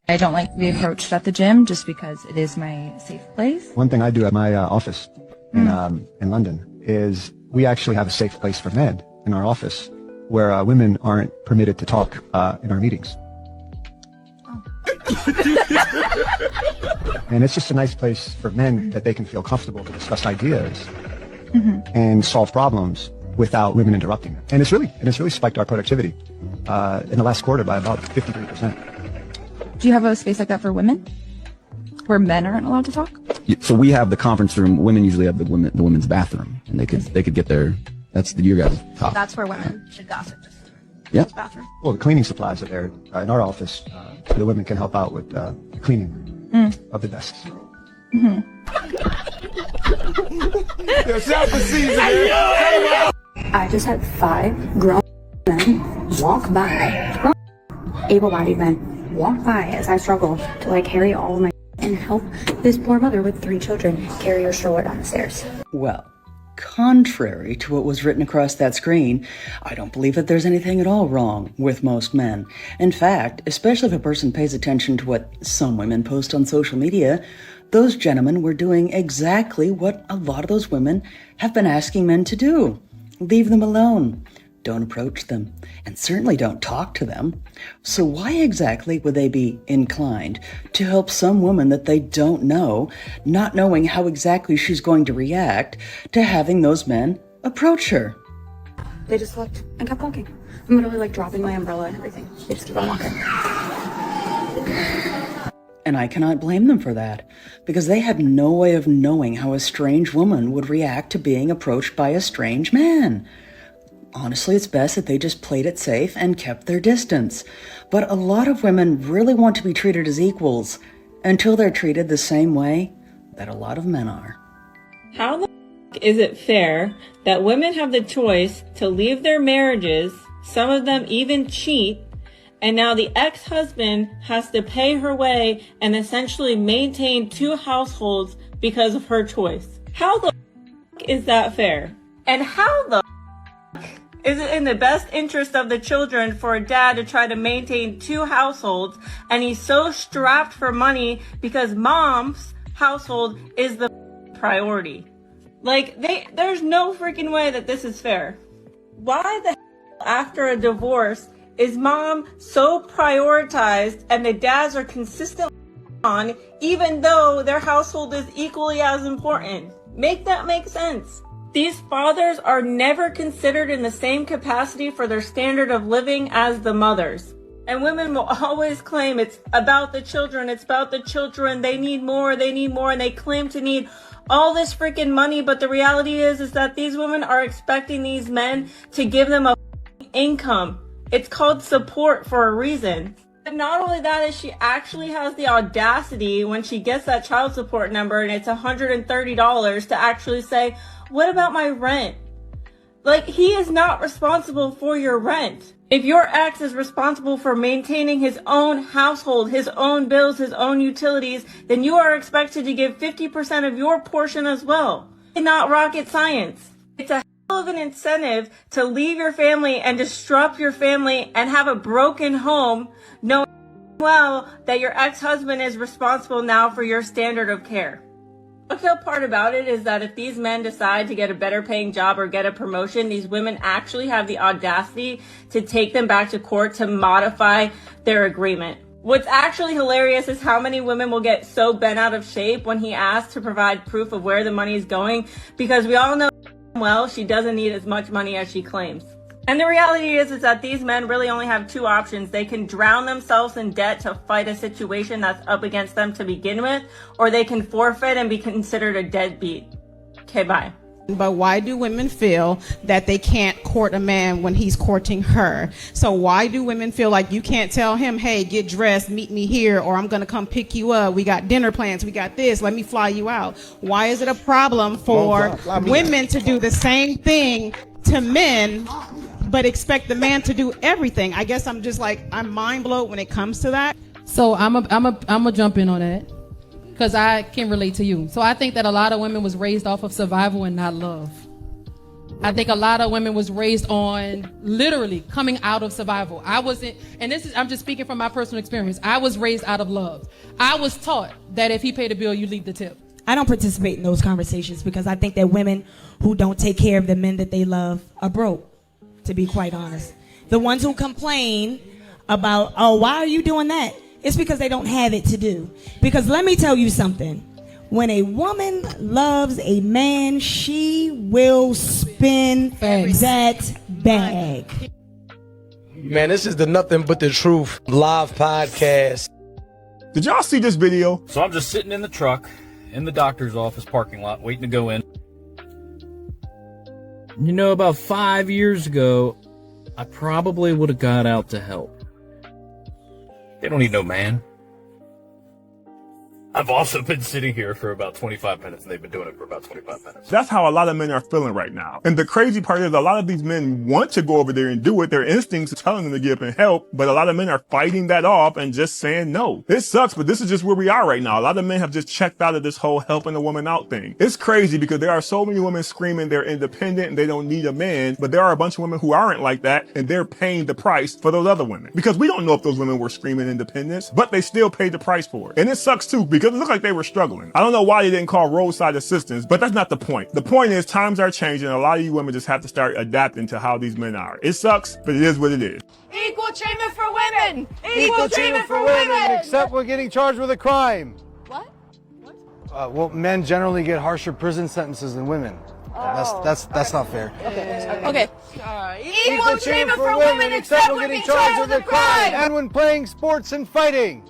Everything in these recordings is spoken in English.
I don't like to be approached at the gym just because it is my safe place. One thing I do at my office in London is we actually have a safe place for men in our office where women aren't permitted to talk in our meetings. And it's just a nice place for men that they can feel comfortable to discuss ideas and solve problems without women interrupting them. And it's really spiked our productivity in the last quarter by about 53%. Do you have a space like that for women? Where men aren't allowed to talk? So we have the conference room. Women usually have the women's bathroom, and they could get their. That's your guys' top. That's where women should gossip. Just Yeah. bathroom. Well, the cleaning supplies are there in our office. The women can help out with the cleaning of the desks. I just had 5 grown men walk by, able-bodied men walk by as I struggle to carry all of my and help this poor mother with 3 children carry her stroller down the stairs. Well, contrary to what was written across that screen, I don't believe that there's anything at all wrong with most men. In fact, especially if a person pays attention to what some women post on social media, those gentlemen were doing exactly what a lot of those women have been asking men to do. Leave them alone. Don't approach them, and certainly don't talk to them. So why exactly would they be inclined to help some woman that they don't know, not knowing how exactly she's going to react to having those men approach her? They just looked and kept walking. I'm literally dropping my umbrella and everything. They just keep on walking. And I cannot blame them for that, because they had no way of knowing how a strange woman would react to being approached by a strange man. Honestly, it's best that they just played it safe and kept their distance. But a lot of women really want to be treated as equals until they're treated the same way that a lot of men are. How the is it fair that women have the choice to leave their marriages, some of them even cheat, and now the ex-husband has to pay her way and essentially maintain 2 households because of her choice? How the is that fair? And how the is it in the best interest of the children for a dad to try to maintain 2 households, and he's so strapped for money because mom's household is the priority? There's no freaking way that this is fair. Why the hell after a divorce is mom so prioritized and the dads are consistently on, even though their household is equally as important? Make that make sense. These fathers are never considered in the same capacity for their standard of living as the mothers. And women will always claim it's about the children, they need more, and they claim to need all this freaking money, but the reality is that these women are expecting these men to give them a income. It's called support for a reason. But not only that, is she actually has the audacity when she gets that child support number and it's $130 to actually say, what about my rent? He is not responsible for your rent. If your ex is responsible for maintaining his own household, his own bills, his own utilities, then you are expected to give 50% of your portion as well. It's not rocket science. It's a hell of an incentive to leave your family and disrupt your family and have a broken home, knowing well that your ex-husband is responsible now for your standard of care. The kill part about it is that if these men decide to get a better paying job or get a promotion, these women actually have the audacity to take them back to court to modify their agreement. What's actually hilarious is how many women will get so bent out of shape when he asks to provide proof of where the money is going, because we all know well she doesn't need as much money as she claims. And the reality is that these men really only have 2 options. They can drown themselves in debt to fight a situation that's up against them to begin with, or they can forfeit and be considered a deadbeat. Okay, bye. But why do women feel that they can't court a man when he's courting her? So why do women feel like you can't tell him, hey, get dressed, meet me here, or I'm going to come pick you up. We got dinner plans. We got this. Let me fly you out. Why is it a problem for women to do the same thing to men but expect the man to do everything? I guess I'm mind blown when it comes to that. So I'm a jump in on that because I can relate to you. So I think that a lot of women was raised off of survival and not love. I think a lot of women was raised on literally coming out of survival. I wasn't, and I'm just speaking from my personal experience. I was raised out of love. I was taught that if he paid a bill, you leave the tip. I don't participate in those conversations because I think that women who don't take care of the men that they love are broke, to be quite honest. The ones who complain about, oh, why are you doing that? It's because they don't have it to do. Because let me tell you something. When a woman loves a man, she will spin that bag. Man, this is the Nothing But the Truth live podcast. Did y'all see this video? So I'm just sitting in the truck in the doctor's office parking lot waiting to go in. You know, about 5 years ago, I probably would have got out to help. They don't need no man. I've also been sitting here for about 25 minutes, and they've been doing it for about 25 minutes. That's how a lot of men are feeling right now. And the crazy part is a lot of these men want to go over there and do it. Their instincts are telling them to get up and help, but a lot of men are fighting that off and just saying no. It sucks, but this is just where we are right now. A lot of men have just checked out of this whole helping a woman out thing. It's crazy because there are so many women screaming they're independent and they don't need a man, but there are a bunch of women who aren't like that, and they're paying the price for those other women. Because we don't know if those women were screaming independence, but they still paid the price for it. And it sucks too, because it looked like they were struggling. I don't know why they didn't call roadside assistance, but that's not the point. The point is times are changing. A lot of you women just have to start adapting to how these men are. It sucks, but it is what it is. Equal treatment for women! Equal treatment for women, except when getting charged with a crime. What? Well, men generally get harsher prison sentences than women. That's not fair. Okay. Equal treatment for women except when getting charged with a crime! And when playing sports and fighting.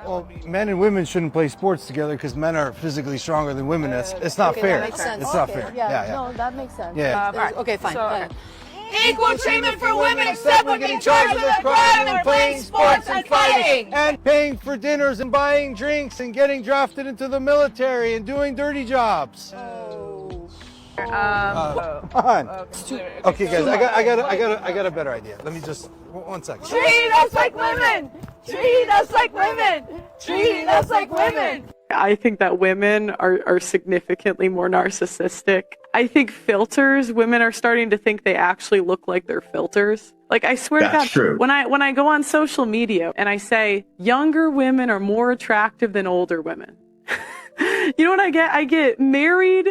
Well, men and women shouldn't play sports together because men are physically stronger than women. It's not fair. That makes sense. It's not fair. Yeah. No, that makes sense. Yeah. Okay, fine. Equal treatment for women except when getting charged with a crime and playing sports and fighting! And paying for dinners and buying drinks and getting drafted into the military and doing dirty jobs. Come on. Okay, guys, I got a better idea. Let me just 1 second. Treat us like women! Treat us like women! Treat us like women! I think that women are significantly more narcissistic. I think filters, women are starting to think they actually look like they're filters. Like, I swear to God, true. when I go on social media and I say younger women are more attractive than older women, you know what I get? I get married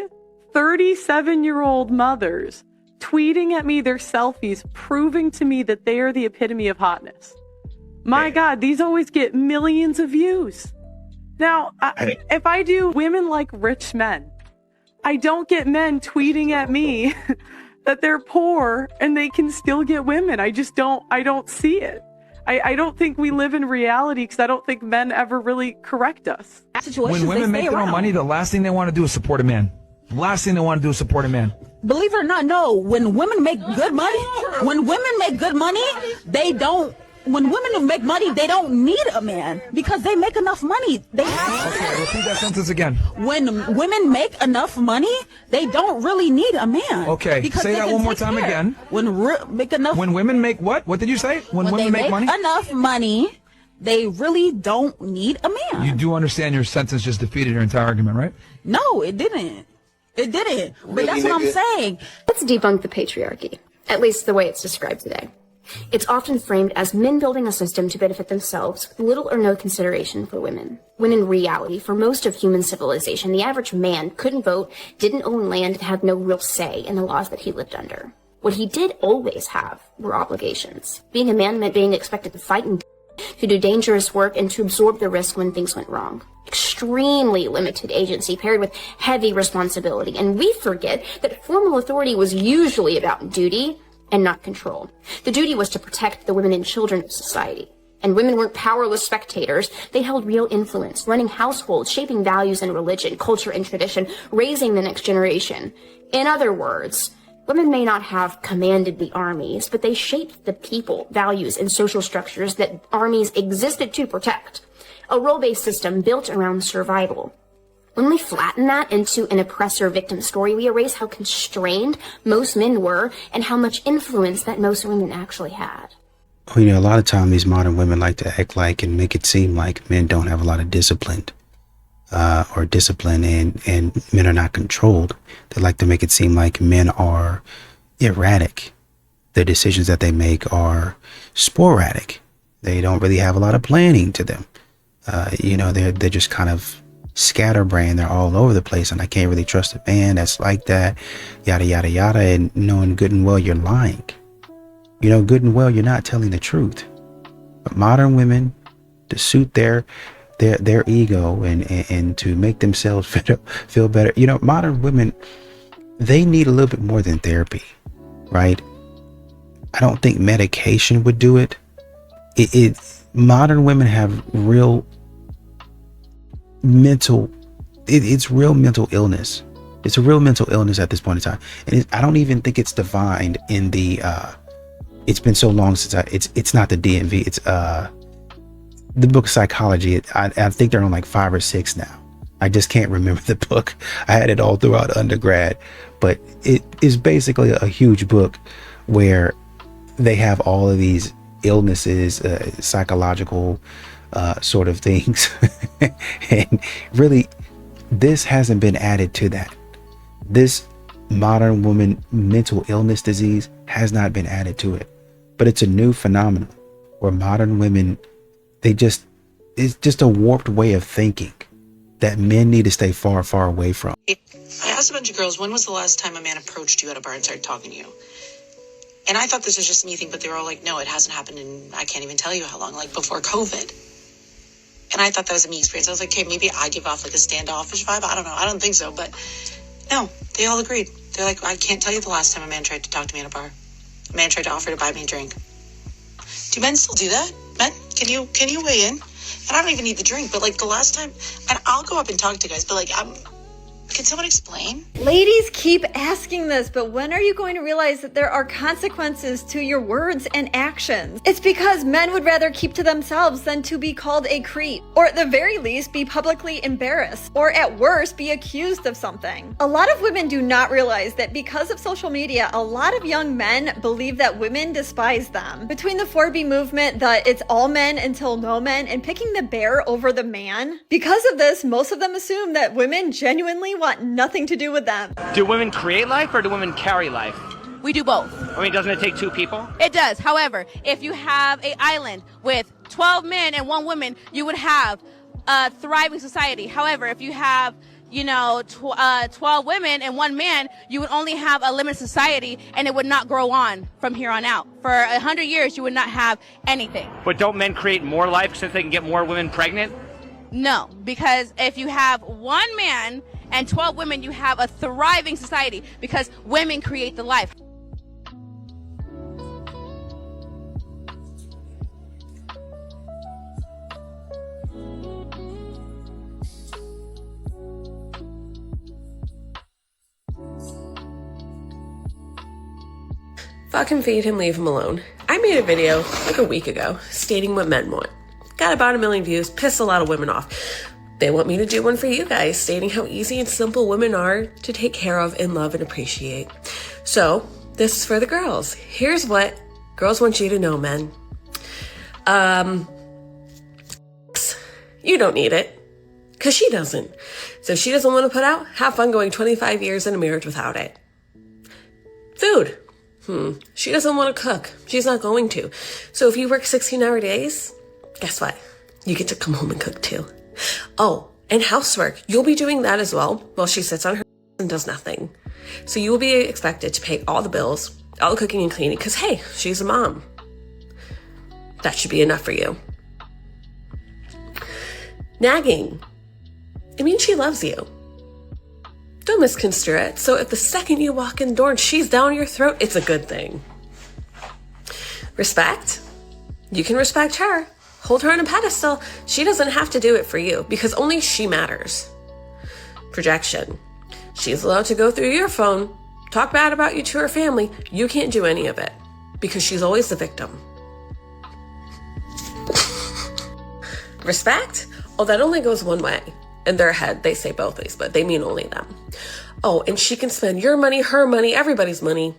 37-year-old mothers tweeting at me their selfies, proving to me that they are the epitome of hotness. My God, these always get millions of views. Now, if I do women like rich men, I don't get men tweeting at me that they're poor and they can still get women. I don't see it. I don't think we live in reality because I don't think men ever really correct us. When women make their own money, the last thing they want to do is support a man. Last thing they want to do is support a man. Believe it or not, no. When women make good money, they don't. When women make money, they don't need a man because they make enough money. They have. Okay, repeat that sentence again. When women make enough money, they don't really need a man. Okay, because say they that can one more take time care. again. When women make what? What did you say? When women they make money? enough money, they really don't need a man. You do understand your sentence just defeated your entire argument, right? No, it didn't. It didn't. But that's what I'm saying. Let's debunk the patriarchy, at least the way it's described today. It's often framed as men building a system to benefit themselves with little or no consideration for women. When in reality, for most of human civilization, the average man couldn't vote, didn't own land, and had no real say in the laws that he lived under. What he did always have were obligations. Being a man meant being expected to fight and to do dangerous work and to absorb the risk when things went wrong. Extremely limited agency paired with heavy responsibility. And we forget that formal authority was usually about duty and not control. The duty was to protect the women and children of society. And women weren't powerless spectators. They held real influence, running households, shaping values and religion, culture and tradition, raising the next generation. In other words, women may not have commanded the armies, but they shaped the people, values, and social structures that armies existed to protect. A role-based system built around survival. When we flatten that into an oppressor-victim story, we erase how constrained most men were and how much influence that most women actually had. Well, a lot of time these modern women like to act like and make it seem like men don't have a lot of discipline. or discipline, and men are not controlled. They like to make it seem like men are erratic. The decisions that they make are sporadic. They don't really have a lot of planning to them. They're just kind of scatterbrained. They're all over the place, and I can't really trust a man that's like that, yada, yada, yada, and knowing good and well you're lying. You know good and well you're not telling the truth. But modern women, to suit their ego and to make themselves feel better, modern women, they need a little bit more than therapy, right? I don't think medication would do it. Modern women have real mental, it's real mental illness. It's a real mental illness at this point in time. And I don't even think it's defined in the, it's been so long since it's not the DMV. It's the book Psychology. I think they're on like 5 or 6 now. I just can't remember the book. I had it all throughout undergrad, but it is basically a huge book where they have all of these illnesses, psychological sort of things. And really, this hasn't been added to that. This modern woman mental illness disease has not been added to it. But it's a new phenomenon where modern women, it's just a warped way of thinking that men need to stay far, far away from. I asked a bunch of girls, when was the last time a man approached you at a bar and started talking to you? And I thought this was just me thing, but they were all like, no, it hasn't happened in, I can't even tell you how long, like before COVID. And I thought that was a me experience. I was like, okay, maybe I give off like a standoffish vibe. I don't know. I don't think so. But no, they all agreed. They're like, I can't tell you the last time a man tried to talk to me at a bar. A man tried to offer to buy me a drink. Do men still do that? Men, can you weigh in? And I don't even need the drink, but like the last time, and I'll go up and talk to guys, but like, can someone explain? Ladies keep asking this, but when are you going to realize that there are consequences to your words and actions? It's because men would rather keep to themselves than to be called a creep, or at the very least be publicly embarrassed, or at worst be accused of something. A lot of women do not realize that because of social media, a lot of young men believe that women despise them. Between the 4B movement, the it's all men until no men, and picking the bear over the man, because of this, most of them assume that women genuinely want nothing to do with them. Do women create life or do women carry life? We do both. I mean, doesn't it take 2 people? It does. However, if you have an island with 12 men and 1 woman, you would have a thriving society. However, if you have 12 women and 1 man, you would only have a limited society, and it would not grow on from here on out. For 100 years, you would not have anything. But don't men create more life since they can get more women pregnant? No, because if you have 1 man and 12 women, you have a thriving society because women create the life. Fuck him, feed him, leave him alone. I made a video like a week ago stating what men want. Got about 1 million views, pissed a lot of women off. They want me to do one for you guys, stating how easy and simple women are to take care of and love and appreciate. So, this is for the girls. Here's what girls want you to know, men. You don't need it, because she doesn't. So if she doesn't want to put out, have fun going 25 years in a marriage without it. Food. She doesn't want to cook. She's not going to. So if you work 16-hour days, guess what? You get to come home and cook too. Oh, and housework. You'll be doing that as well while she sits on her and does nothing. So you will be expected to pay all the bills, all the cooking and cleaning, because hey, she's a mom. That should be enough for you. Nagging. It means she loves you. Don't misconstrue it. So if the second you walk in the door and she's down your throat, it's a good thing. Respect. You can respect her. Hold her on a pedestal. She doesn't have to do it for you because only she matters. Projection. She's allowed to go through your phone, talk bad about you to her family. You can't do any of it because she's always the victim. Respect? Oh, that only goes one way. In their head, they say both ways, but they mean only them. Oh, and she can spend your money, her money, everybody's money.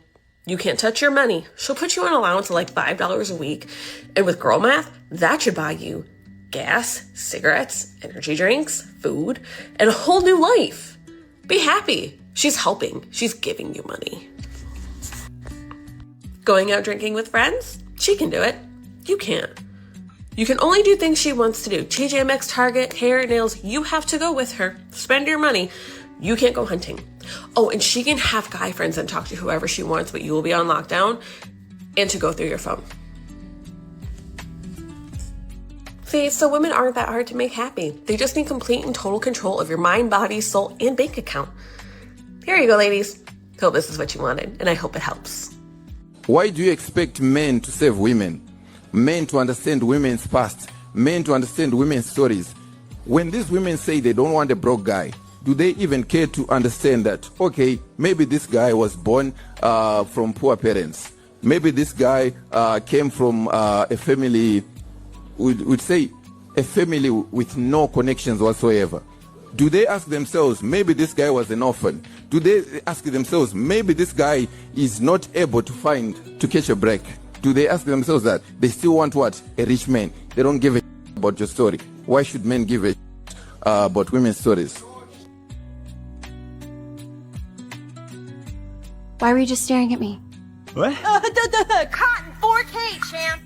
You can't touch your money. She'll put you on allowance of like $5 a week. And with girl math, that should buy you gas, cigarettes, energy drinks, food, and a whole new life. Be happy. She's helping. She's giving you money. Going out drinking with friends? She can do it. You can't. You can only do things she wants to do. TJ Maxx, Target, hair, nails, you have to go with her. Spend your money. You can't go hunting. Oh, and she can have guy friends and talk to whoever she wants, but you will be on lockdown and to go through your phone. See, so women aren't that hard to make happy. They just need complete and total control of your mind, body, soul, and bank account. Here you go, ladies. Hope this is what you wanted, and I hope it helps. Why do you expect men to save women? Men to understand women's past? Men to understand women's stories? When these women say they don't want a broke guy, do they even care to understand that, okay, maybe this guy was born from poor parents. Maybe this guy came from a family, we'd say a family with no connections whatsoever. Do they ask themselves, maybe this guy was an orphan? Do they ask themselves, maybe this guy is not able to catch a break? Do they ask themselves that? They still want what? A rich man. They don't give a about your story. Why should men give a about women's stories? Why were you just staring at me? What? The cotton 4K, champ!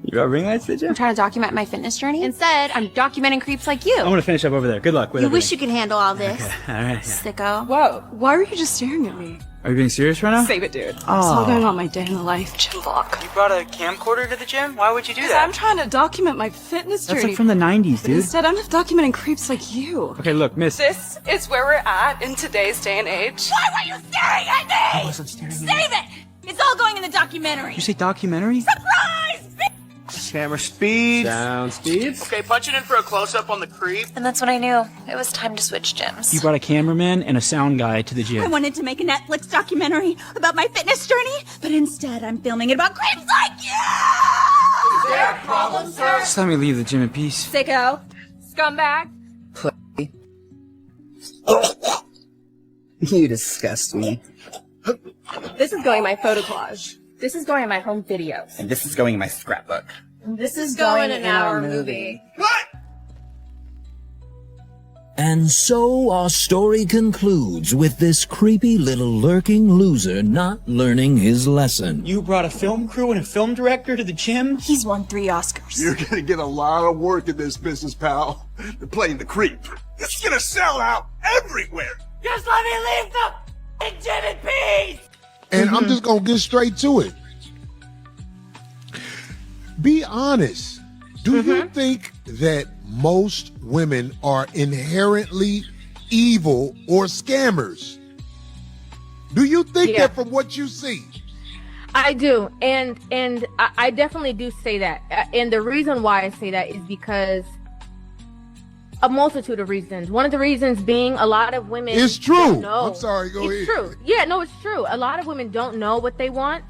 You got ring lights, did you? I'm trying to document my fitness journey. Instead, I'm documenting creeps like you. I'm gonna finish up over there. Good luck with You everything. wish you could handle all this. Okay. All right. Sicko. Whoa, why were you just staring at me? Are you being serious right now? Save it, dude. Oh. It's all going on my day in the life gym vlog. You brought a camcorder to the gym? Why would you do Because that? I'm trying to document my fitness That's journey. like from the 90s, But dude. instead, I'm documenting creeps like you. Okay, look, miss. This is where we're at in today's day and age. Why were you staring at me? I wasn't staring at you. Save it! It's all going in the documentary. You say documentary? Surprise! Camera speed. Sound speeds. Okay, punch it in for a close-up on the creep. And that's when I knew it was time to switch gyms. You brought a cameraman and a sound guy to the I gym. wanted to make a Netflix documentary about my fitness journey, but instead I'm filming it about creeps like you! Is there a problem, sir? Just let me leave the gym in peace. Sicko. Scumbag. You disgust me. This is going in my photo collage. This is going in my home videos. And this is going in my scrapbook. This is going in our movie. And so our story concludes with this creepy little lurking loser not learning his lesson. You brought a film crew and a film director to the gym? He's won 3 Oscars. You're gonna get a lot of work in this business, pal. You're playing the creep. It's gonna sell out everywhere. Just let me leave the gym in peace! And I'm just gonna get straight to it. Be honest. Do you think that most women are inherently evil or scammers? Do you think that from what you see? I do, and I definitely do say that. And the reason why I say that is because a multitude of reasons. One of the reasons being a lot of women. It's true. don't know. I'm sorry. Go ahead. It's true. Yeah, no, it's true. A lot of women don't know what they want.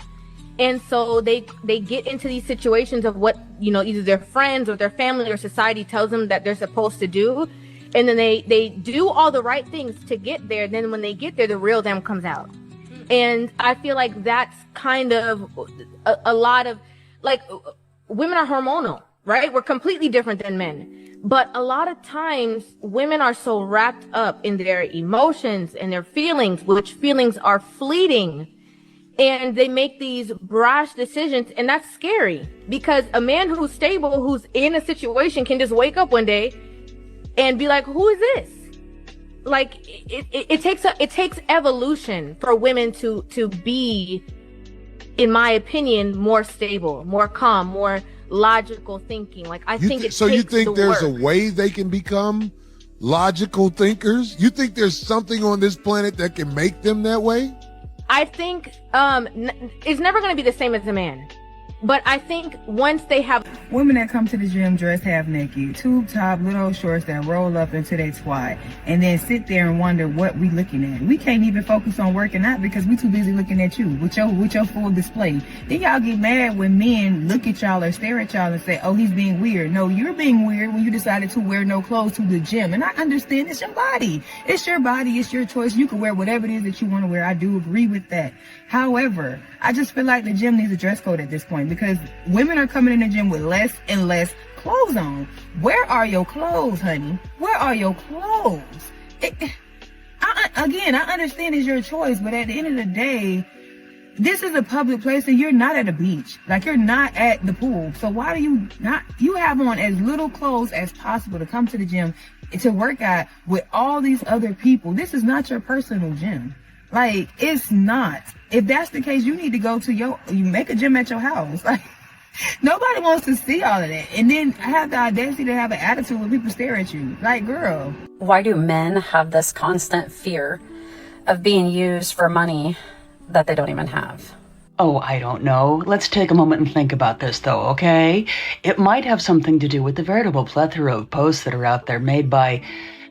And so they get into these situations of what, either their friends or their family or society tells them that they're supposed to do. And then they do all the right things to get there. Then when they get there, the real them comes out. And I feel like that's kind of a lot of, like, women are hormonal, right? We're completely different than men. But a lot of times women are so wrapped up in their emotions and their feelings, which feelings are fleeting. And they make these brash decisions, and that's scary because a man who's stable, who's in a situation, can just wake up one day and be like, "Who is this?" Like it takes evolution for women to be, in my opinion, more stable, more calm, more logical thinking. Like I think it. So takes you think the there's work. a way they can become logical thinkers? You think there's something on this planet that can make them that way? I think it's never going to be the same as a man. But I think once they have... Women that come to the gym dressed half naked, tube top, little shorts that roll up into their twat, and then sit there and wonder what we looking at. We can't even focus on working out because we too busy looking at you with your full display. Then y'all get mad when men look at y'all or stare at y'all and say, "Oh, he's being weird." No, you're being weird when you decided to wear no clothes to the gym. And I understand it's your body. It's your body. It's your choice. You can wear whatever it is that you want to wear. I do agree with that. However, I just feel like the gym needs a dress code at this point because women are coming in the gym with less and less clothes on. Where are your clothes, honey? Where are your clothes? I understand it's your choice, but at the end of the day, this is a public place and you're not at a beach. Like, you're not at the pool. So why do you not, you have on as little clothes as possible to come to the gym to work out with all these other people. This is not your personal gym. Like, it's not. If that's the case, you need to go to you make a gym at your house. Like, nobody wants to see all of that. And then have the audacity to have an attitude when people stare at you. Like, girl. Why do men have this constant fear of being used for money that they don't even have? Oh, I don't know. Let's take a moment and think about this, though, okay? It might have something to do with the veritable plethora of posts that are out there made by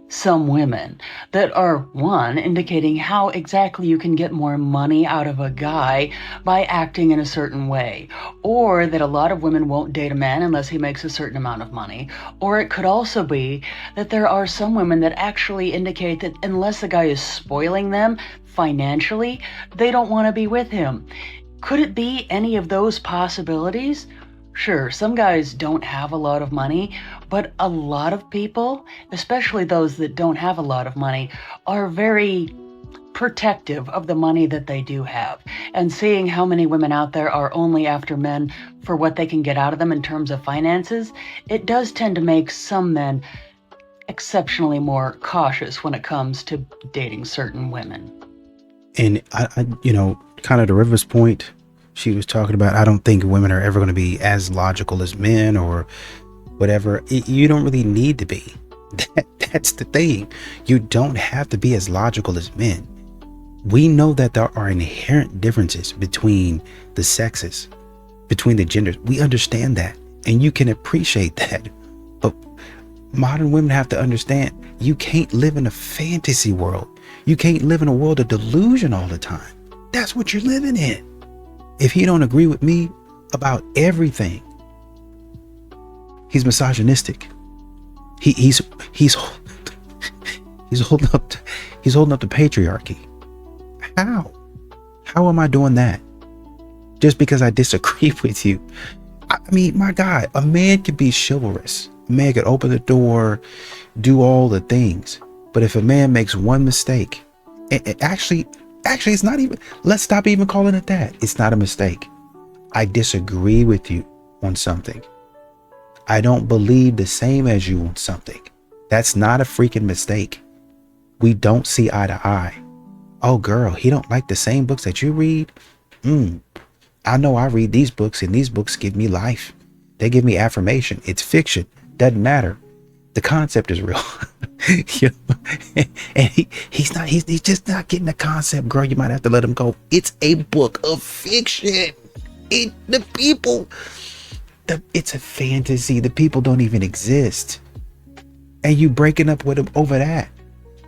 some women that are, one, indicating how exactly you can get more money out of a guy by acting in a certain way, or that a lot of women won't date a man unless he makes a certain amount of money, or it could also be that there are some women that actually indicate that unless the guy is spoiling them financially, they don't want to be with him. Could it be any of those possibilities? Sure, some guys don't have a lot of money, but a lot of people, especially those that don't have a lot of money, are very protective of the money that they do have. And seeing how many women out there are only after men for what they can get out of them in terms of finances, it does tend to make some men exceptionally more cautious when it comes to dating certain women. And I kind of to River's point, she was talking about, I don't think women are ever going to be as logical as men or whatever. You don't really need to be. That's the thing. You don't have to be as logical as men. We know that there are inherent differences between the sexes, between the genders. We understand that, and you can appreciate that. But modern women have to understand, you can't live in a fantasy world. You can't live in a world of delusion all the time. That's what you're living in. If he don't agree with me about everything, he's misogynistic. He's holding up the patriarchy. How am I doing that? Just because I disagree with you? I mean, my God, a man could be chivalrous. A man could open the door, do all the things. But if a man makes one mistake, actually, it's not even, let's stop even calling it that. It's not a mistake. I disagree with you on something. I don't believe the same as you on something. That's not a freaking mistake. We don't see eye to eye. Oh, girl, he don't like the same books that you read. I know I read these books, and these books give me life. They give me affirmation. It's fiction. Doesn't matter. The concept is real. And he's just not getting the concept, girl. You might have to let him go. It's a book of fiction. It's a fantasy. The people don't even exist. And you breaking up with him over that.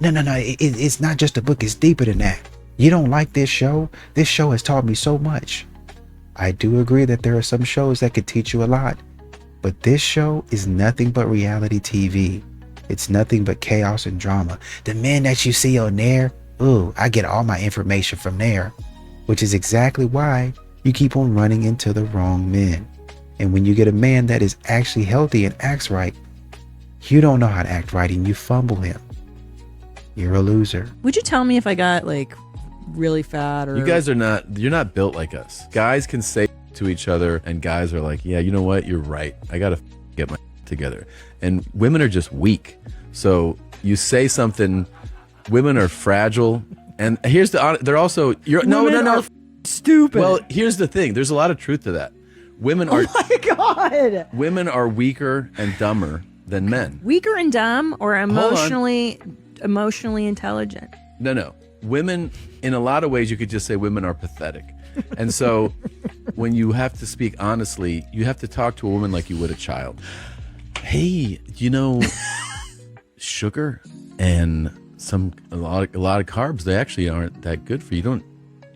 No. It's not just a book. It's deeper than that. You don't like this show? This show has taught me so much. I do agree that there are some shows that could teach you a lot. But this show is nothing but reality TV. It's nothing but chaos and drama. The men that you see on there, I get all my information from there. Which is exactly why you keep on running into the wrong men. And when you get a man that is actually healthy and acts right, you don't know how to act right and you fumble him. You're a loser. Would you tell me if I got like really fat or... You guys you're not built like us. Guys can say to each other and guys are like, yeah, you know what? You're right. I got to get my together. And women are just weak. So you say something, women are fragile. And here's they're also, no. Stupid. Well, here's the thing. There's a lot of truth to that. Women are, oh my God. Women are weaker and dumber than men. Weaker and dumb or emotionally intelligent? No. Women, in a lot of ways, you could just say women are pathetic. And so when you have to speak honestly, you have to talk to a woman like you would a child. Hey, sugar and a lot of carbs, they actually aren't that good for you.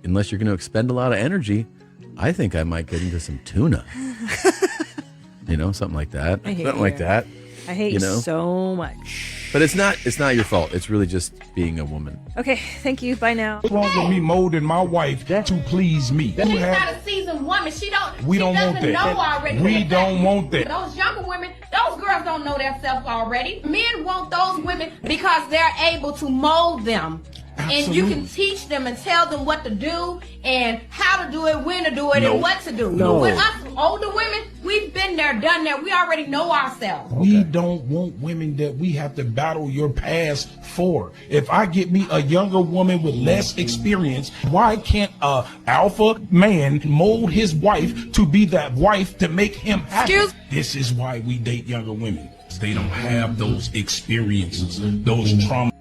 Unless you're going to expend a lot of energy. I think I might get into some tuna. Something like that. I hate you so much. But it's not your fault. It's really just being a woman. Okay, thank you. Bye now. What's wrong with me molding my wife to please me? She's not a seasoned woman. She don't want that. know already. We don't want that. Those younger women, Those girls don't know themselves already. Men want those women because they're able to mold them. And you can teach them and tell them what to do and how to do it, when to do it, and what to do. No. With us older women, we've been there, done that. We already know ourselves. We don't want women that we have to battle your past for. If I get me a younger woman with less experience, why can't a alpha man mold his wife to be that wife to make him happy? This is why we date younger women. They don't have those experiences, those trauma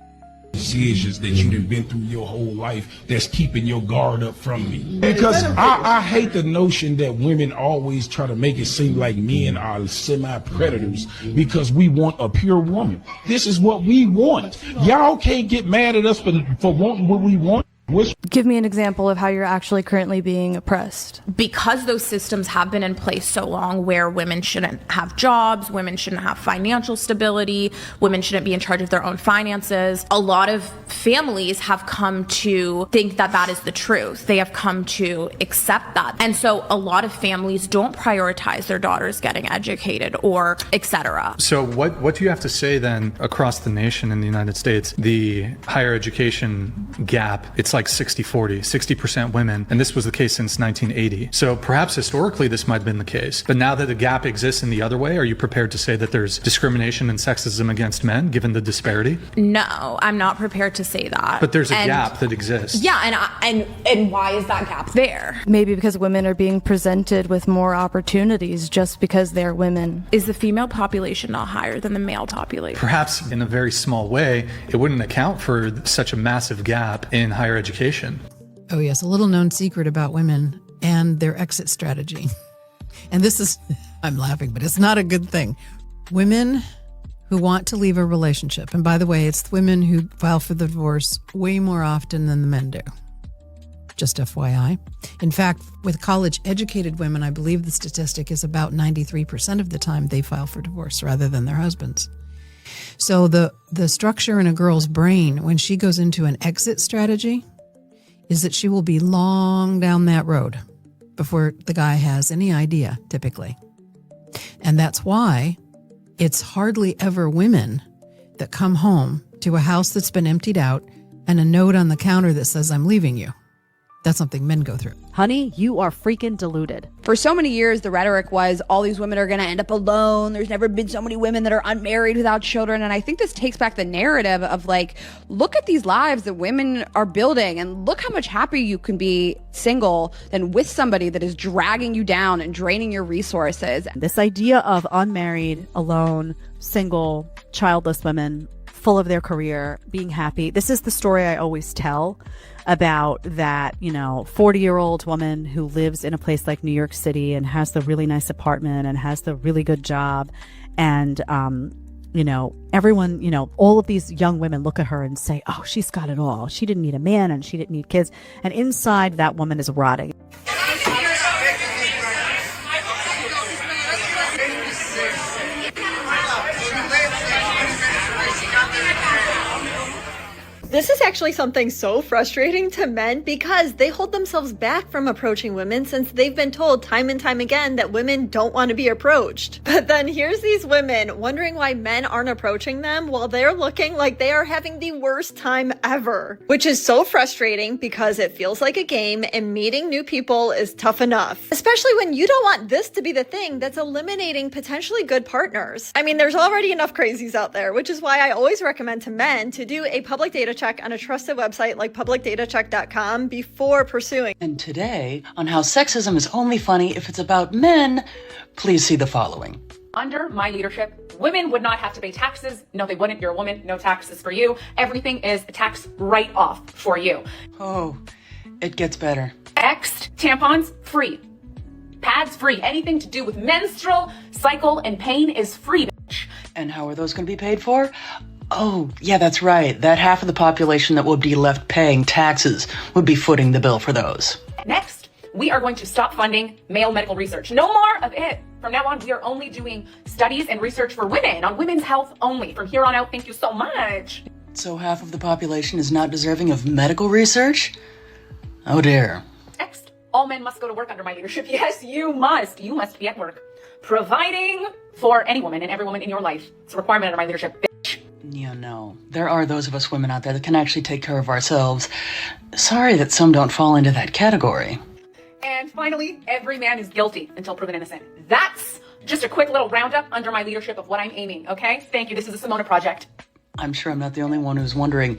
decisions that you've been through your whole life that's keeping your guard up from me. Because I hate the notion that women always try to make it seem like men are semi-predators because we want a pure woman. This is what we want. Y'all can't get mad at us for wanting what we want. Give me an example of how you're actually currently being oppressed. Because those systems have been in place so long where women shouldn't have jobs, women shouldn't have financial stability, women shouldn't be in charge of their own finances, a lot of families have come to think that that is the truth. They have come to accept that. And so a lot of families don't prioritize their daughters getting educated or etc. So what do you have to say then across the nation in the United States, the higher education gap, it's like 60-40, 60% women, and this was the case since 1980. So perhaps historically this might have been the case, but now that the gap exists in the other way, are you prepared to say that there's discrimination and sexism against men given the disparity? No, I'm not prepared to say that. But there's a gap that exists. Yeah, and why is that gap there? Maybe because women are being presented with more opportunities just because they're women. Is the female population not higher than the male population? Perhaps in a very small way, it wouldn't account for such a massive gap in higher education. Oh yes, a little known secret about women and their exit strategy. And this is, I'm laughing, but it's not a good thing. Women who want to leave a relationship, and by the way, it's women who file for the divorce way more often than the men do. Just FYI. In fact, with college-educated women, I believe the statistic is about 93% of the time they file for divorce rather than their husbands. So the structure in a girl's brain when she goes into an exit strategy is that she will be long down that road before the guy has any idea, typically. And that's why it's hardly ever women that come home to a house that's been emptied out and a note on the counter that says, "I'm leaving you." That's something men go through. Honey, you are freaking deluded. For so many years, the rhetoric was all these women are going to end up alone. There's never been so many women that are unmarried without children. And I think this takes back the narrative of like, look at these lives that women are building and look how much happier you can be single than with somebody that is dragging you down and draining your resources. This idea of unmarried, alone, single, childless women, full of their career, being happy. This is the story I always tell about that, 40-year-old woman who lives in a place like New York City and has the really nice apartment and has the really good job. And, everyone, all of these young women look at her and say, oh, she's got it all. She didn't need a man and she didn't need kids. And inside that woman is rotting. This is actually something so frustrating to men because they hold themselves back from approaching women since they've been told time and time again that women don't want to be approached. But then here's these women wondering why men aren't approaching them while they're looking like they are having the worst time ever. Which is so frustrating because it feels like a game and meeting new people is tough enough. Especially when you don't want this to be the thing that's eliminating potentially good partners. I mean, there's already enough crazies out there, which is why I always recommend to men to do a public data check on a trusted website like publicdatacheck.com before pursuing. And today, on how sexism is only funny if it's about men, please see the following. Under my leadership, women would not have to pay taxes. No, they wouldn't. You're a woman. No taxes for you. Everything is a tax write-off for you. Oh, it gets better. Next, tampons free. Pads free. Anything to do with menstrual cycle and pain is free. And how are those going to be paid for? Oh, yeah, that's right. That half of the population that would be left paying taxes would be footing the bill for those. Next, we are going to stop funding male medical research. No more of it. From now on, we are only doing studies and research for women, on women's health only. From here on out, thank you so much. So half of the population is not deserving of medical research? Oh dear. Next, all men must go to work under my leadership. Yes, you must. You must be at work. providing for any woman and every woman in your life. It's a requirement under my leadership. No. There are those of us women out there that can actually take care of ourselves. Sorry that some don't fall into that category. And finally, every man is guilty until proven innocent. That's just a quick little roundup under my leadership of what I'm aiming, okay? Thank you. This is the Simona Project. I'm sure I'm not the only one who's wondering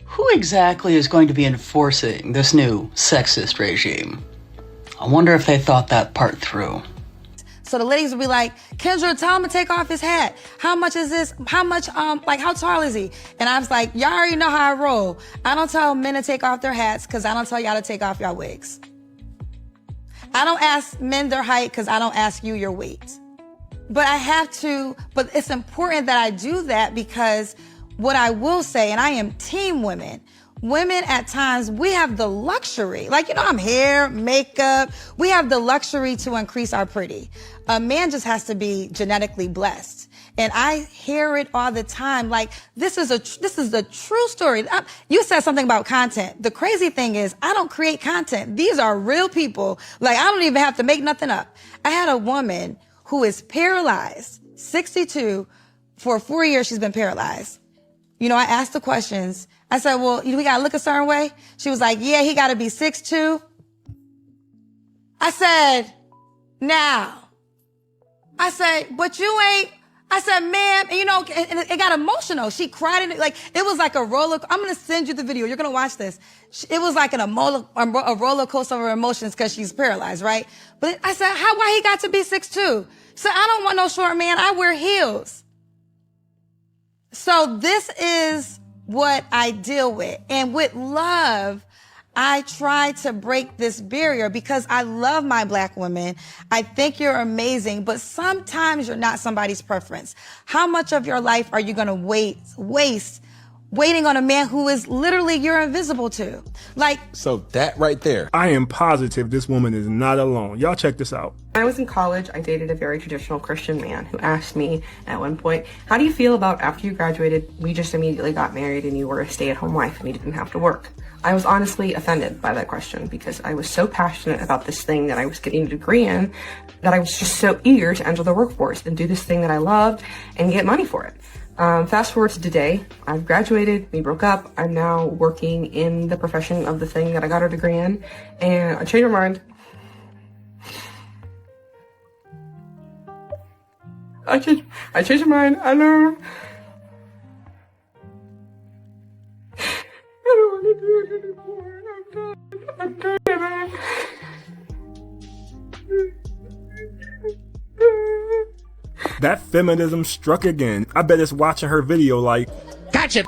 who exactly is going to be enforcing this new sexist regime. I wonder if they thought that part through. So the ladies will be like, Kendra, tell him to take off his hat. How much is this? How much, how tall is he? And I was like, y'all already know how I roll. I don't tell men to take off their hats because I don't tell y'all to take off your wigs. I don't ask men their height because I don't ask you your weight. But I have to, but it's important that I do that because what I will say, and I am team women, women at times, we have the luxury, I'm hair, makeup, we have the luxury to increase our pretty. A man just has to be genetically blessed. And I hear it all the time. This is a true story. You said something about content. The crazy thing is I don't create content. These are real people. I don't even have to make nothing up. I had a woman who is paralyzed, 62, for 4 years she's been paralyzed. I asked the questions. I said, well, we gotta look a certain way. She was like, yeah, he gotta be 6'2". I said, now. I said, but you ain't. I said, ma'am, and it got emotional. She cried in it. It was like a roller. I'm going to send you the video. You're going to watch this. It was like a roller coaster of emotions because she's paralyzed, right? But I said, why he got to be 6'2"? So I don't want no short man. I wear heels. So this is what I deal with. And with love, I try to break this barrier because I love my Black women. I think you're amazing, but sometimes you're not somebody's preference. How much of your life are you going to waste waiting on a man who is literally you're invisible to? So that right there. I am positive this woman is not alone. Y'all check this out. When I was in college, I dated a very traditional Christian man who asked me at one point, how do you feel about after you graduated, we just immediately got married and you were a stay-at-home wife and you didn't have to work? I was honestly offended by that question because I was so passionate about this thing that I was getting a degree in that I was just so eager to enter the workforce and do this thing that I loved and get money for it. Fast forward to today, I've graduated, we broke up, I'm now working in the profession of the thing that I got a degree in, and I changed my mind. I changed my mind, I know. I don't want to do it anymore. I'm done. That feminism struck again. I bet it's watching her video like, gotcha.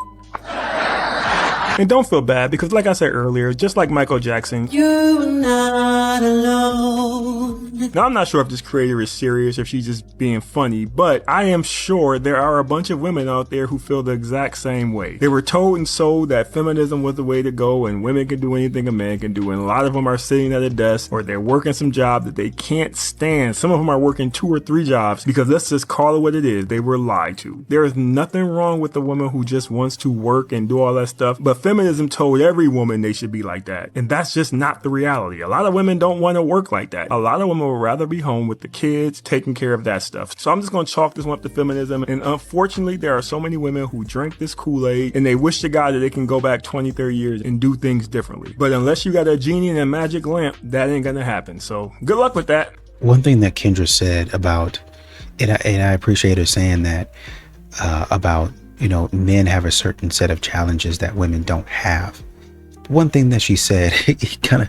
And don't feel bad because like I said earlier, just like Michael Jackson, you're not alone. Now I'm not sure if this creator is serious or if she's just being funny, but I am sure there are a bunch of women out there who feel the exact same way. They were told and sold that feminism was the way to go and women can do anything a man can do, and a lot of them are sitting at a desk or they're working some job that they can't stand. Some of them are working 2 or 3 jobs because let's just call it what it is. They were lied to. There is nothing wrong with the woman who just wants to work and do all that stuff, but feminism told every woman they should be like that. And that's just not the reality. A lot of women don't want to work like that. A lot of women would rather be home with the kids, taking care of that stuff. So I'm just going to chalk this one up to feminism. And unfortunately, there are so many women who drink this Kool-Aid and they wish to God that they can go back 20, 30 years and do things differently. But unless you got a genie and a magic lamp, that ain't going to happen. So good luck with that. One thing that Kendra said about, and I appreciate her saying that, about, men have a certain set of challenges that women don't have. One thing that she said, it kind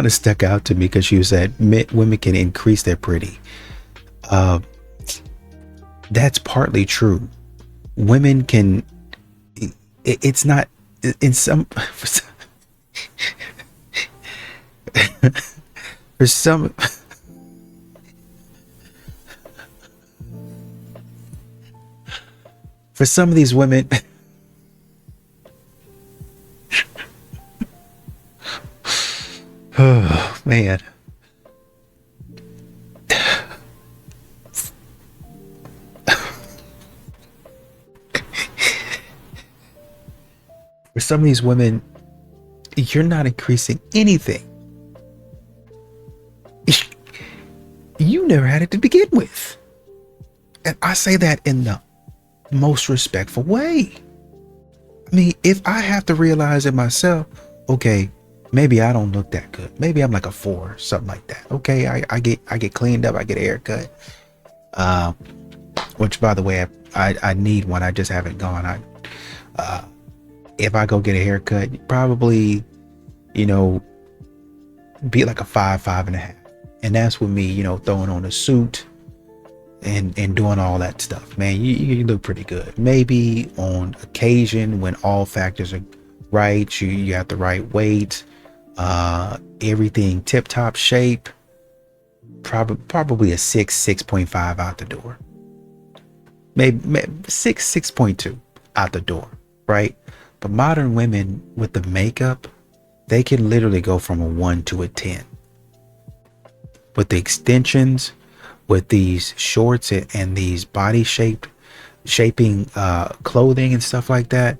of stuck out to me because she said women can increase their pretty. That's partly true. Women can, it's not in some, for some, for some of these women, oh man. For some of these women, you're not increasing anything. You you never had it to begin with. And I say that in the most respectful way. I mean, if I have to realize it myself, okay, maybe I don't look that good. Maybe I'm like a 4, something like that. Okay, I get cleaned up, I get a haircut. Which, by the way, I need one. I just haven't gone. If I go get a haircut, probably, you know, be like a 5, 5.5. And that's with me, you know, throwing on a suit and doing all that stuff. Man, you look pretty good. Maybe on occasion when all factors are right, you have the right weight, everything tip-top shape, probably a 6.5 out the door. Maybe 6.2 out the door, right? But modern women with the makeup, they can literally go from a 1 to a 10. With the extensions, with these shorts and these body shaping clothing and stuff like that,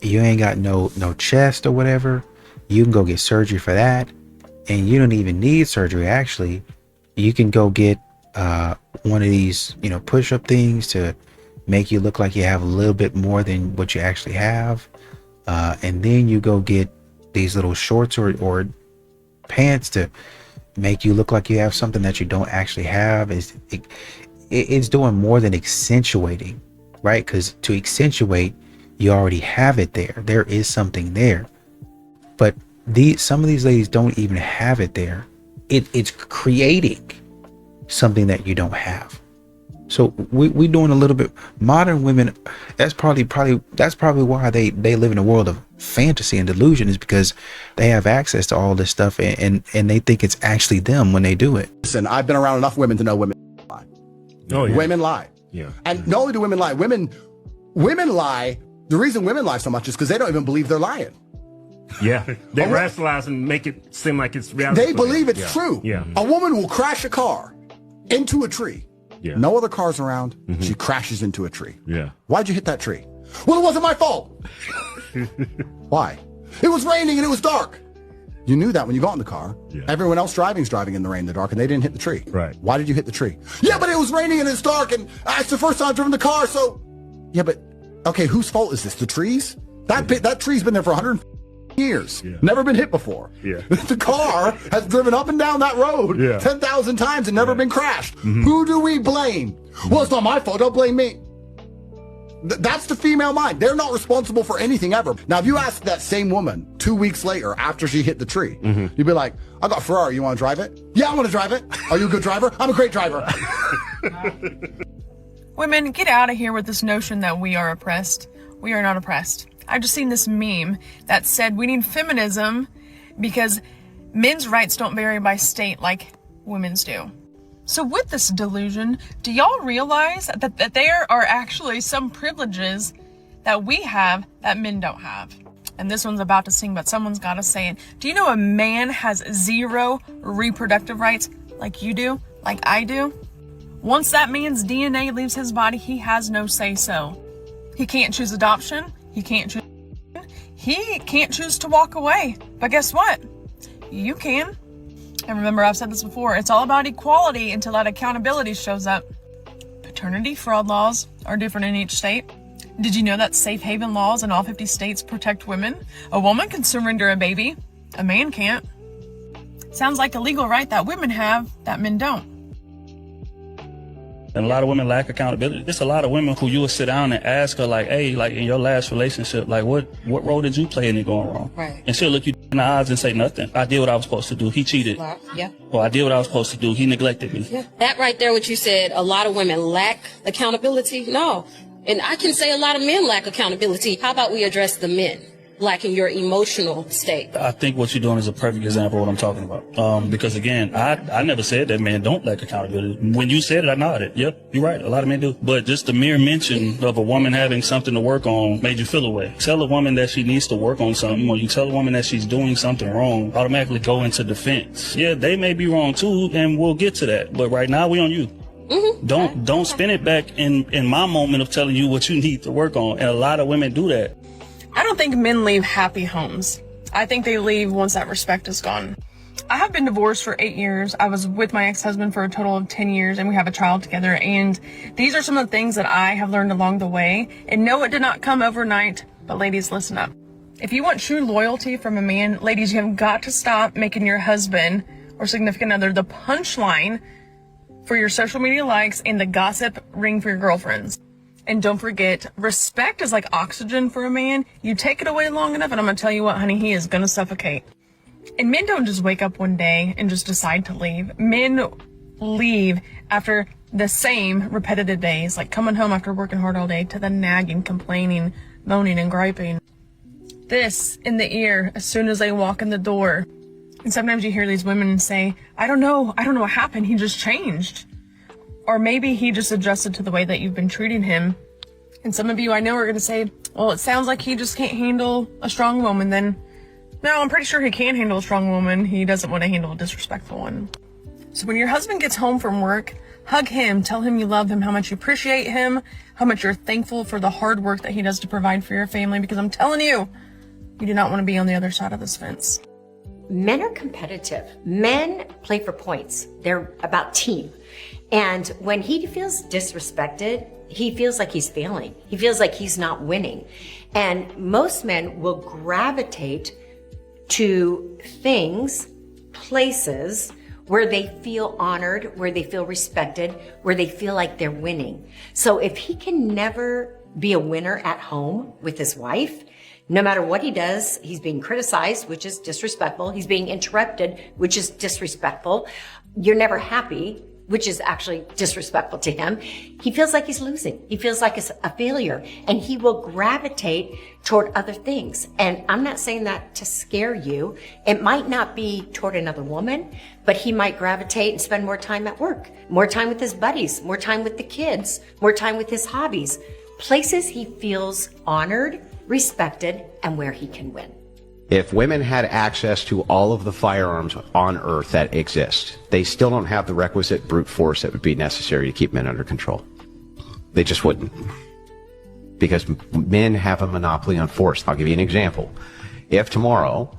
you ain't got no chest or whatever, you can go get surgery for that. And you don't even need surgery. Actually, you can go get one of these, you know, push-up things to make you look like you have a little bit more than what you actually have, and then you go get these little shorts or pants to make you look like you have something that you don't actually have. It's doing more than accentuating, right? Because to accentuate, you already have it there. There is something there, but some of these ladies don't even have it there. It's creating something that you don't have. So we doing a little bit. Modern women, that's probably why they live in a world of fantasy and delusion, is because they have access to all this stuff and they think it's actually them when they do it. Listen, I've been around enough women to know women lie. Oh, yeah. Women lie. Yeah. And not only do women lie, women lie. The reason women lie so much is because they don't even believe they're lying. Yeah, they rationalize and make it seem like it's reality. They believe it's true. Yeah. A woman will crash a car into a tree. Yeah. No other cars around. She crashes into a tree. Yeah. Why'd you hit that tree? Well, it wasn't my fault. Why? It was raining and it was dark. You knew that when you got in the car. Yeah. Everyone else driving's driving in the rain, the dark, and they didn't hit the tree. Right. Why did you hit the tree? Yeah, but it was raining and it's dark, and it's the first time I've driven the car, so. Yeah, but okay, whose fault is this? The trees? That tree's been there for 100 years. Yeah. Never been hit before. Yeah. The car has driven up and down that road 10,000 times and never been crashed. Who do we blame? Well, it's not my fault. Don't blame me. That's the female mind. They're not responsible for anything ever. Now, if you ask that same woman 2 weeks later after she hit the tree, you'd be like, I got a Ferrari. You want to drive it? Yeah, I want to drive it. Are you a good driver? I'm a great driver. Women, get out of here with this notion that we are oppressed. We are not oppressed. I've just seen this meme that said we need feminism because men's rights don't vary by state like women's do. So with this delusion, do y'all realize that there are actually some privileges that we have that men don't have? And this one's about to sing, but someone's got to say it. Do you know a man has 0 reproductive rights like you do, like I do? Once that man's DNA leaves his body, he has no say-so. He can't choose adoption. He can't choose to walk away. But guess what? You can. And remember, I've said this before, it's all about equality until that accountability shows up. Paternity fraud laws are different in each state. Did you know that safe haven laws in all 50 states protect women? A woman can surrender a baby. A man can't. Sounds like a legal right that women have that men don't. And a lot of women lack accountability. There's a lot of women who you will sit down and ask her, like, hey, like in your last relationship, like what role did you play in it going wrong? Right. And she'll look you in the eyes and say nothing. I did what I was supposed to do. He cheated. Yeah. Or I did what I was supposed to do. He neglected me. Yeah. That right there, what you said, a lot of women lack accountability. No. And I can say a lot of men lack accountability. How about we address the men lacking your emotional state? I think what you're doing is a perfect example of what I'm talking about. Because again, I never said that men don't lack accountability. When you said it, I nodded. Yep, you're right. A lot of men do. But just the mere mention of a woman having something to work on made you feel away. Tell a woman that she needs to work on something, or you tell a woman that she's doing something wrong, automatically go into defense. Yeah, they may be wrong too, and we'll get to that. But right now, we on you. Mm-hmm. Don't spin it back in my moment of telling you what you need to work on. And a lot of women do that. I don't think men leave happy homes. I think they leave once that respect is gone. I have been divorced for 8 years. I was with my ex-husband for a total of 10 years, and we have a child together. And these are some of the things that I have learned along the way. And no, it did not come overnight, but ladies, listen up. If you want true loyalty from a man, ladies, you have got to stop making your husband or significant other the punchline for your social media likes and the gossip ring for your girlfriends. And don't forget, respect is like oxygen for a man. You take it away long enough, and I'm gonna tell you what, honey, he is gonna suffocate. And men don't just wake up one day and just decide to leave. Men leave after the same repetitive days, like coming home after working hard all day to the nagging, complaining, moaning, and griping. This in the ear as soon as they walk in the door. And sometimes you hear these women say, I don't know what happened, he just changed. Or maybe he just adjusted to the way that you've been treating him. And some of you I know are gonna say, well, it sounds like he just can't handle a strong woman. Then, no, I'm pretty sure he can handle a strong woman. He doesn't want to handle a disrespectful one. So when your husband gets home from work, hug him, tell him you love him, how much you appreciate him, how much you're thankful for the hard work that he does to provide for your family, because I'm telling you, you do not want to be on the other side of this fence. Men are competitive. Men play for points. They're about team. And when he feels disrespected, he feels like he's failing. He feels like he's not winning. And most men will gravitate to things, places where they feel honored, where they feel respected, where they feel like they're winning. So if he can never be a winner at home with his wife, no matter what he does, he's being criticized, which is disrespectful. He's being interrupted, which is disrespectful. You're never happy, which is actually disrespectful to him. He feels like he's losing. He feels like it's a failure, and he will gravitate toward other things. And I'm not saying that to scare you. It might not be toward another woman, but he might gravitate and spend more time at work, more time with his buddies, more time with the kids, more time with his hobbies, places he feels honored, respected, and where he can win. If women had access to all of the firearms on Earth that exist, they still don't have the requisite brute force that would be necessary to keep men under control. They just wouldn't. Because men have a monopoly on force. I'll give you an example. If tomorrow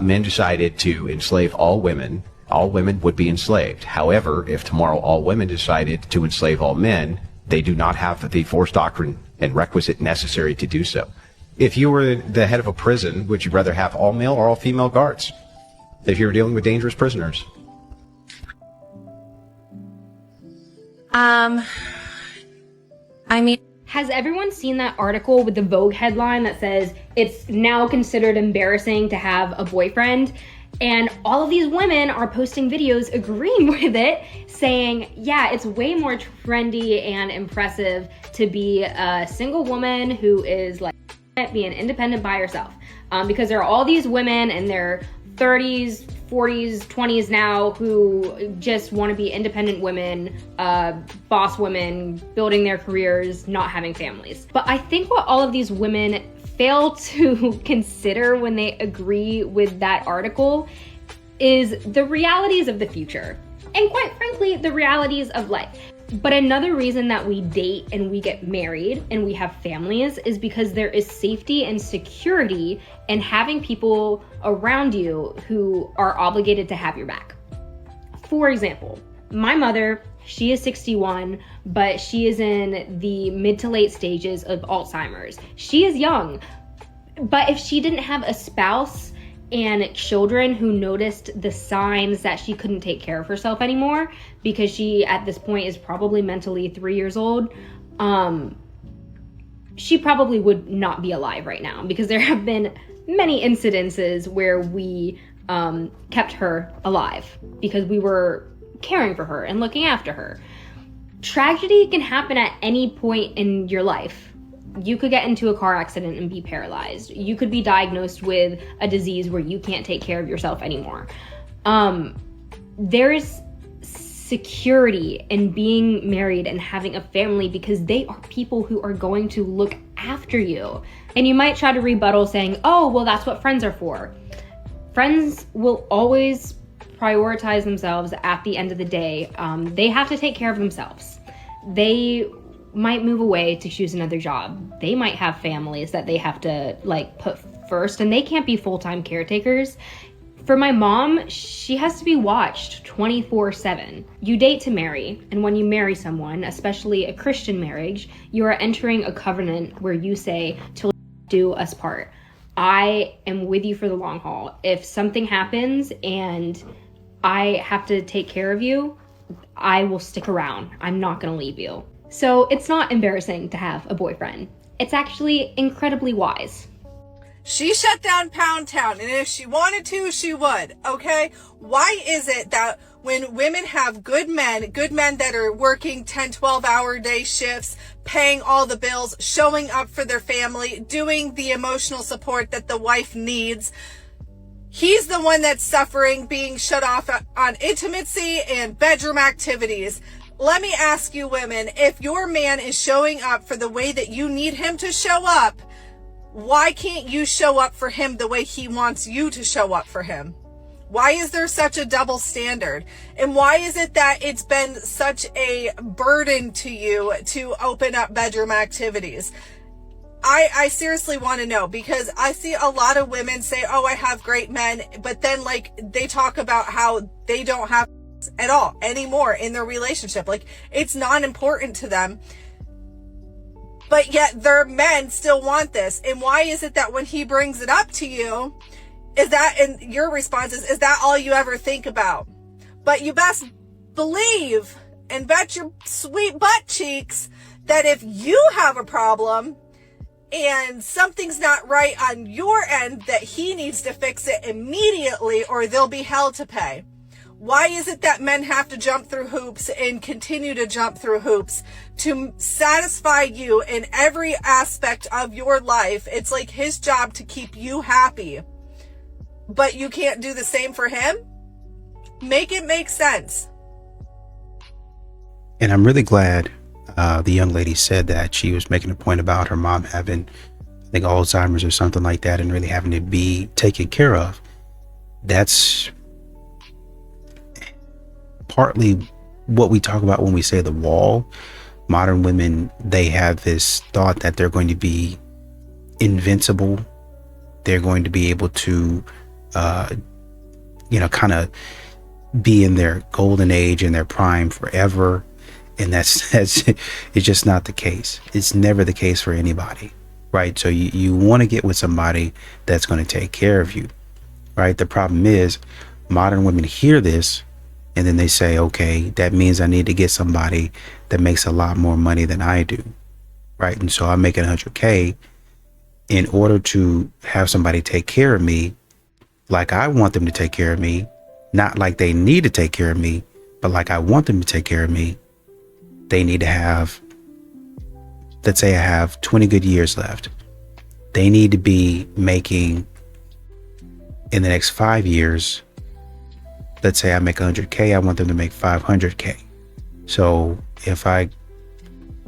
men decided to enslave all women would be enslaved. However, if tomorrow all women decided to enslave all men, they do not have the force doctrine and requisite necessary to do so. If you were the head of a prison, would you rather have all male or all female guards? If you were dealing with dangerous prisoners? I mean, has everyone seen that article with the Vogue headline that says it's now considered embarrassing to have a boyfriend? And all of these women are posting videos agreeing with it, saying, yeah, it's way more trendy and impressive to be a single woman who is like being independent by herself. Because there are all these women in their 30s, 40s, 20s now who just want to be independent women, boss women, building their careers, not having families. But I think what all of these women fail to consider when they agree with that article is the realities of the future. And quite frankly, the realities of life. But another reason that we date and we get married and we have families is because there is safety and security in having people around you who are obligated to have your back. For example, my mother, she is 61, but she is in the mid to late stages of Alzheimer's. She is young, but if she didn't have a spouse and children who noticed the signs that she couldn't take care of herself anymore, because she at this point is probably mentally 3 years old, she probably would not be alive right now, because there have been many incidences where we kept her alive because we were caring for her and looking after her. Tragedy can happen at any point in your life. You could get into a car accident and be paralyzed. You could be diagnosed with a disease where you can't take care of yourself anymore. There is security in being married and having a family because they are people who are going to look after you. And you might try to rebuttal saying, oh, well, that's what friends are for. Friends will always prioritize themselves at the end of the day. They have to take care of themselves. They might move away to choose another job. They might have families that they have to put first, and they can't be full-time caretakers. For my mom, she has to be watched 24/7. You date to marry, and when you marry someone, especially a Christian marriage, you are entering a covenant where you say, "Till do us part." I am with you for the long haul. If something happens and I have to take care of you, I will stick around. I'm not gonna leave you. So it's not embarrassing to have a boyfriend. It's actually incredibly wise. She shut down Pound Town, and if she wanted to, she would, okay? Why is it that when women have good men that are working 10, 12-hour day shifts, paying all the bills, showing up for their family, doing the emotional support that the wife needs, he's the one that's suffering, being shut off on intimacy and bedroom activities? Let me ask you women, if your man is showing up for the way that you need him to show up, why can't you show up for him the way he wants you to show up for him? Why is there such a double standard? And why is it that it's been such a burden to you to open up bedroom activities? I seriously want to know, because I see a lot of women say, oh, I have great men, but then like they talk about how they don't have at all anymore in their relationship. Like it's not important to them. But yet their men still want this. And why is it that when he brings it up to you, is that, and your response is that all you ever think about? But you best believe and bet your sweet butt cheeks that if you have a problem and something's not right on your end, that he needs to fix it immediately or they'll be hell to pay. Why is it that men have to jump through hoops and continue to jump through hoops to satisfy you in every aspect of your life? It's like his job to keep you happy, but you can't do the same for him? Make it make sense. And I'm really glad the young lady said that. She was making a point about her mom having, I think, Alzheimer's or something like that, and really having to be taken care of. That's partly what we talk about when we say the wall. Modern women, they have this thought that they're going to be invincible. They're going to be able to, kind of be in their golden age, in their prime forever. And that's it's just not the case. It's never the case for anybody, right? So you want to get with somebody that's going to take care of you, right? The problem is modern women hear this and then they say, okay, that means I need to get somebody that makes a lot more money than I do, right? And so I'm making 100K in order to have somebody take care of me like I want them to take care of me, not like they need to take care of me, but like I want them to take care of me. They need to have, let's say I have 20 good years left. They need to be making, in the next 5 years, let's say I make 100K, I want them to make 500K. So if I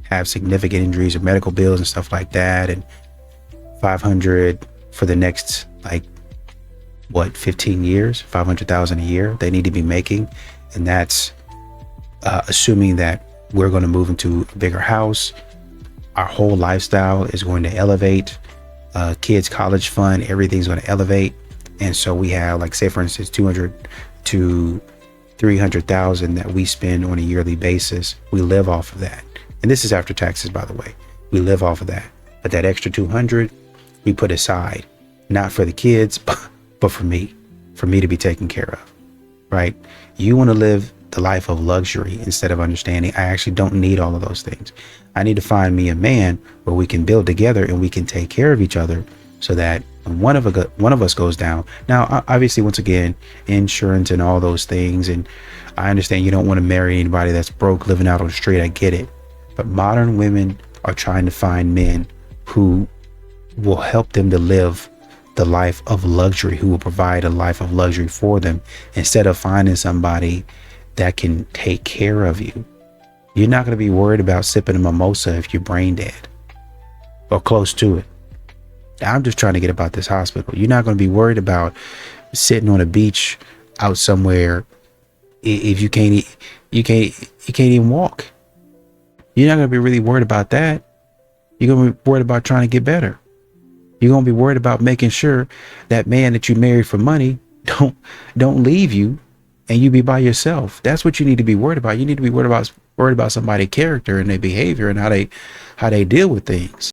have significant injuries or medical bills and stuff like that, and 500 for the next, 15 years, 500,000 a year, they need to be making. And that's assuming that we're going to move into a bigger house. Our whole lifestyle is going to elevate. Kids' college fund, everything's going to elevate. And so we have, say for instance, 200 to 300,000 that we spend on a yearly basis. We live off of that. And this is after taxes, by the way. We live off of that. But that extra 200, we put aside, not for the kids, but for me to be taken care of, right? You want to live the life of luxury instead of understanding I actually don't need all of those things. I need to find me a man where we can build together and we can take care of each other, so that when one of us goes down. Now, obviously, once again, insurance and all those things, and I understand you don't want to marry anybody that's broke, living out on the street. I get it. But modern women are trying to find men who will help them to live the life of luxury, who will provide a life of luxury for them, instead of finding somebody that can take care of you. You're not going to be worried about sipping a mimosa if you're brain dead or close to it. I'm just trying to get about this hospital. You're not going to be worried about sitting on a beach out somewhere if you can't even walk. You're not going to be really worried about that. You're going to be worried about trying to get better. You're going to be worried about making sure that man that you married for money don't leave you and you be by yourself. That's what you need to be worried about. You need to be worried about somebody's character and their behavior and how they deal with things.